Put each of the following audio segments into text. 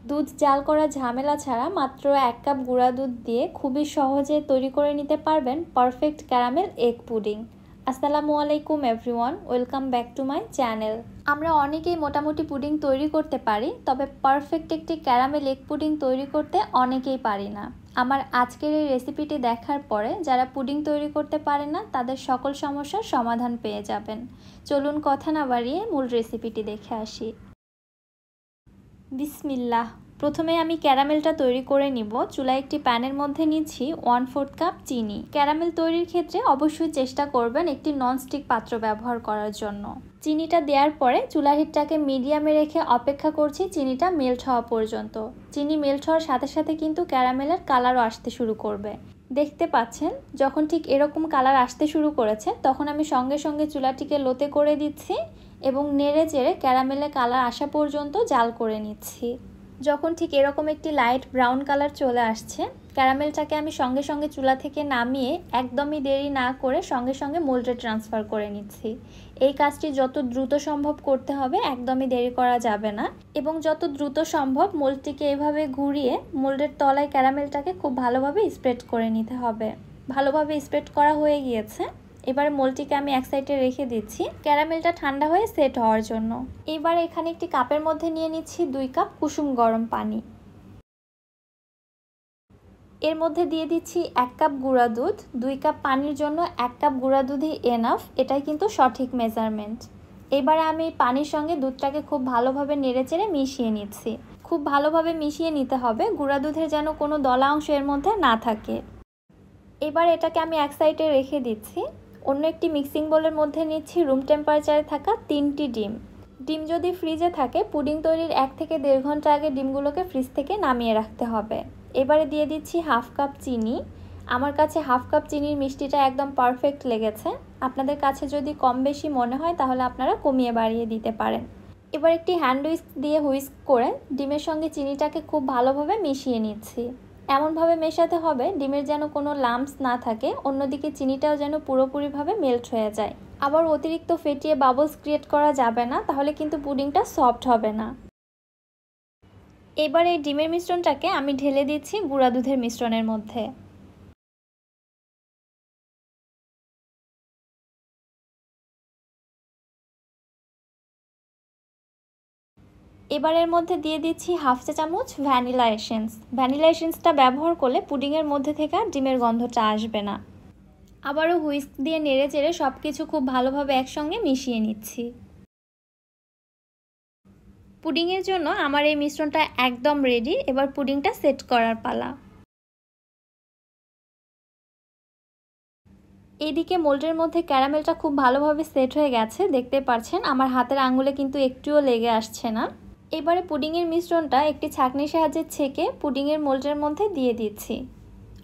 দুধ জাল করা ঝামেলা ছাড়া মাত্র 1 কাপ গুঁড়া দুধ দিয়ে খুবই সহজে তৈরি করে নিতে পারবেন পারফেক্ট ক্যারামেল এগ পুডিং। আসসালামু আলাইকুম everyone, welcome back to my channel. আমরা অনেকেই মোটামুটি পুডিং তৈরি করতে পারি, তবে পারফেক্ট একটি ক্যারামেল এগ পুডিং তৈরি করতে অনেকেই পারি না। আমার আজকের এই রেসিপিটি দেখার পরে যারা পুডিং তৈরি করতে পারে না তাদের সকল সমস্যার সমাধান পেয়ে যাবেন। চলুন কথা না বাড়িয়ে মূল রেসিপিটি দেখে আসি। বিসমিল্লাহ। প্রথমে আমি ক্যারামেলটা তৈরি করে নিব। চুলায় একটি প্যানের মধ্যে নিচ্ছি 1/4 কাপ চিনি। ক্যারামেল তৈরির ক্ষেত্রে অবশ্যই চেষ্টা করবেন একটি ননস্টিক পাত্র ব্যবহার করার জন্য। চিনিটা দেওয়ার পরে চুলার হিটটাকে মিডিয়ামে রেখে অপেক্ষা করছি চিনিটা মেল্ট হওয়া পর্যন্ত। চিনি মেল্ট হওয়ার সাথে সাথে কিন্তু ক্যারামেলের কালারও আসতে শুরু করবে। দেখতে পাচ্ছেন যখন ঠিক এরকম কালার আসতে শুরু করেছে তখন আমি সঙ্গে সঙ্গে চুলাটিকে লোতে করে দিচ্ছি এবং নেড়ে চেড়ে ক্যারামেলের কালার আসা পর্যন্ত জাল করে নিচ্ছি। যখন ঠিক এরকম একটি লাইট ব্রাউন কালার চলে আসছে, ক্যারামেলটাকে আমি সঙ্গে সঙ্গে চুলা থেকে নামিয়ে একদমই দেরি না করে সঙ্গে সঙ্গে মোল্ডে ট্রান্সফার করে নিচ্ছি। এই কাজটি যত দ্রুত সম্ভব করতে হবে, একদমই দেরি করা যাবে না। এবং যত দ্রুত সম্ভব মোল্ডটিকে এভাবে ঘুরিয়ে মোল্ডের তলায় ক্যারামেলটাকে খুব ভালোভাবে স্প্রেড করে নিতে হবে। ভালোভাবে স্প্রেড করা হয়ে গিয়েছে। এবার মোল্ডটিকে আমি এক সাইডে রেখে দিচ্ছি ক্যারামেলটা ঠান্ডা হয়ে সেট হওয়ার জন্য। এবার এখানে একটি কাপের মধ্যে নিয়ে নিচ্ছি 2 কাপ কুসুম গরম পানি। এর মধ্যে দিয়ে দিচ্ছি 1 কাপ গুঁড়া দুধ। 2 কাপ পানির জন্য 1 কাপ গুঁড়া দুধই এনাফ, এটাই কিন্তু সঠিক মেজারমেন্ট। এবার আমি পানির সঙ্গে দুধটাকে খুব ভালোভাবে নেড়েচেড়ে মিশিয়ে নিচ্ছি। খুব ভালোভাবে মিশিয়ে নিতে হবে, গুঁড়া দুধের যেন কোনো দলা অংশ এর মধ্যে না থাকে। এবার এটাকে আমি এক সাইডে রেখে দিচ্ছি। অন্য একটি মিক্সিং বোলের মধ্যে নিচ্ছি রুম টেম্পারেচারে থাকা 3টি ডিম। ডিম যদি ফ্রিজে থাকে, পুডিং তৈরির 1 থেকে 1.5 ঘন্টা আগে ডিমগুলোকে ফ্রিজ থেকে নামিয়ে রাখতে হবে। এবারে দিয়ে দিচ্ছি 1/2 কাপ চিনি। আমার কাছে 1/2 কাপ চিনির মিষ্টিটা একদম পারফেক্ট লেগেছে। আপনাদের কাছে যদি কম বেশি মনে হয় তাহলে আপনারা কমিয়ে বাড়িয়ে দিতে পারেন। এবার একটি হ্যান্ড হুইস্ক দিয়ে হুইস্ক করে ডিমের সঙ্গে চিনিটাকে খুব ভালোভাবে মিশিয়ে নিচ্ছি। এমনভাবে মেশাতে হবে ডিমের যেন কোনো লাম্পস না থাকে, অন্যদিকে চিনিটাও যেন পুরোপুরিভাবে মেল্ট হয়ে যায়। আবার অতিরিক্ত ফেটিয়ে বাবলস ক্রিয়েট করা যাবে না, তাহলে কিন্তু পুডিংটা সফট হবে না। এবার এই ডিমের মিশ্রণটাকে আমি ঢেলে দিচ্ছি গুঁড়া দুধের মিশ্রণের মধ্যে। এবার এর মধ্যে দিয়ে দিচ্ছি 1/2 চা চামচ ভ্যানিলা এসেন্স। ভ্যানিলা এসেন্সটা ব্যবহার করলে পুডিংয়ের মধ্যে থেকে আর ডিমের গন্ধটা আসবে না। আবারও হুইস্ক দিয়ে নেড়ে চেড়ে সব কিছু খুব ভালোভাবে একসঙ্গে মিশিয়ে নিচ্ছি। পুডিংয়ের জন্য আমার এই মিশ্রণটা একদম রেডি। এবার পুডিংটা সেট করার পালা। এইদিকে মোল্ডের মধ্যে ক্যারামেলটা খুব ভালোভাবে সেট হয়ে গেছে, দেখতে পাচ্ছেন আমার হাতের আঙুলে কিন্তু একটুও লেগে আসছে না। এবারে পুডিংয়ের মিশ্রণটা একটি ছাঁকনির সাহায্যে ছেঁকে পুডিংয়ের মোল্ডের মধ্যে দিয়ে দিচ্ছি।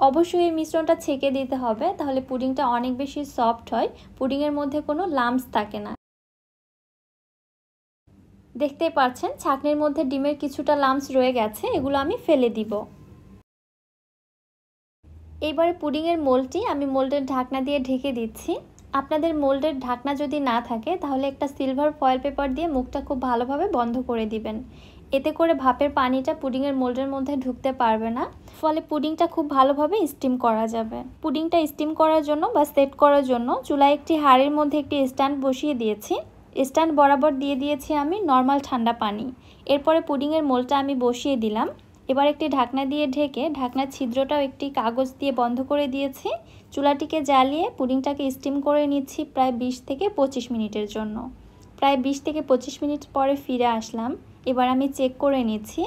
অবশ্যই এই মিশ্রণটা ছেঁকে দিতে হবে, তাহলে পুডিংটা অনেক বেশি সফট হয়, পুডিংয়ের মধ্যে কোনো লাম্পস থাকে না। দেখতেই পাচ্ছেন ছাঁকনির মধ্যে ডিমের কিছুটা লাম্পস রয়ে গেছে, এগুলো আমি ফেলে দিব। এইবারে পুডিংয়ের মোল্ডটি আমি মোল্ডের ঢাকনা দিয়ে ঢেকে দিচ্ছি। আপনাদের মোল্ডের ঢাকনা যদি না থাকে তাহলে একটা সিলভার ফয়েল পেপার দিয়ে মুখটা খুব ভালোভাবে বন্ধ করে দিবেন। এতে করে ভাপের পানিটা পুডিংয়ের মোল্ডের মধ্যে ঢুকতে পারবে না, ফলে পুডিংটা খুব ভালোভাবে স্টিম করা যাবে। পুডিংটা স্টিম করার জন্য বা সেট করার জন্য চুলায় একটি হাঁড়ির মধ্যে একটি স্ট্যান্ড বসিয়ে দিয়েছি। স্ট্যান্ড বরাবর দিয়ে দিয়েছি আমি নর্মাল ঠান্ডা পানি। এরপরে পুডিংয়ের মোল্ডটা আমি বসিয়ে দিলাম। এবার একটি ঢাকনা দিয়ে ঢেকে ঢাকনার ছিদ্রটাও একটি কাগজ দিয়ে বন্ধ করে দিয়েছি। চুলাটিকে জ্বালিয়ে পুডিংটাকে স্টিম করে নিচ্ছি প্রায় 20 থেকে 25 মিনিটের জন্য। প্রায় 20 থেকে 25 মিনিট পরে ফিরে আসলাম। এবার আমি চেক করে নিচ্ছি।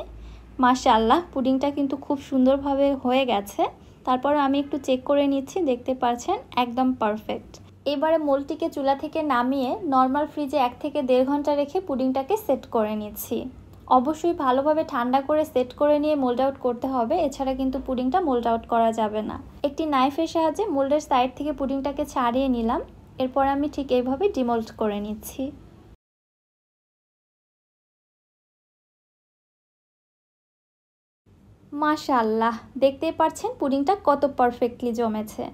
মাশাআল্লাহ, পুডিংটা কিন্তু খুব সুন্দরভাবে হয়ে গেছে। তারপর আমি একটু চেক করে নিচ্ছি, দেখতে পাচ্ছেন একদম পারফেক্ট। এবারে মোল্ডটিকে চুলা থেকে নামিয়ে নর্মাল ফ্রিজে 1 থেকে 1.5 ঘন্টা রেখে পুডিংটাকে সেট করে নিচ্ছি। অবশ্যই ভালোভাবে ঠান্ডা করে সেট করে নিয়ে মোল্ড আউট করতে হবে, এছাড়া কিন্তু পুডিংটা মোল্ড আউট করা যাবে না। একটি নাইফের সাহায্যে মোল্ডের সাইড থেকে পুডিংটাকে ছাড়িয়ে নিলাম। এরপর আমি ঠিক এইভাবে ডিমোল্ড করে নিচ্ছি। মাশাআল্লাহ, দেখতেই পাচ্ছেন পুডিংটা কত পারফেক্টলি জমেছে।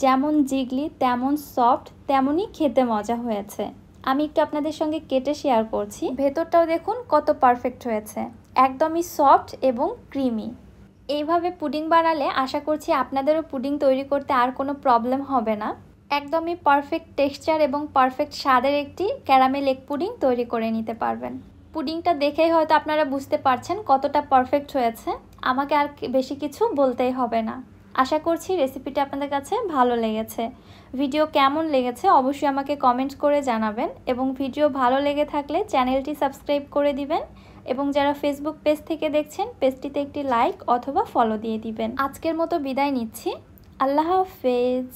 যেমন জিগলি তেমন সফট, তেমনই খেতে মজা হয়েছে। আমি একটু আপনাদের সঙ্গে কেটে শেয়ার করছি। ভেতরটাও দেখুন কত পারফেক্ট হয়েছে। একদমই সফট এবং ক্রিমি। এইভাবে পুডিং বানালে আশা করছি আপনাদেরও পুডিং তৈরি করতে আর কোনো প্রবলেম হবে না। একদমই পারফেক্ট টেক্সচার এবং পারফেক্ট স্বাদের একটি ক্যারামেল এগ পুডিং তৈরি করে নিতে পারবেন। পুডিংটা দেখেই হয়তো আপনারা বুঝতে পারছেন কতটা পারফেক্ট হয়েছে। আমাকে আর বেশি কিছু বলতেই হবে না। আশা করছি রেসিপিটা আপনাদের কাছে ভালো লেগেছে। ভিডিও কেমন লেগেছে অবশ্যই আমাকে কমেন্ট করে জানাবেন এবং ভিডিও ভালো লেগে থাকলে চ্যানেলটি সাবস্ক্রাইব করে দিবেন এবং যারা ফেসবুক পেজ থেকে দেখছেন পেজটিতে একটি লাইক অথবা ফলো দিয়ে দিবেন। আজকের মতো বিদায় নিচ্ছি। আল্লাহ হাফেজ।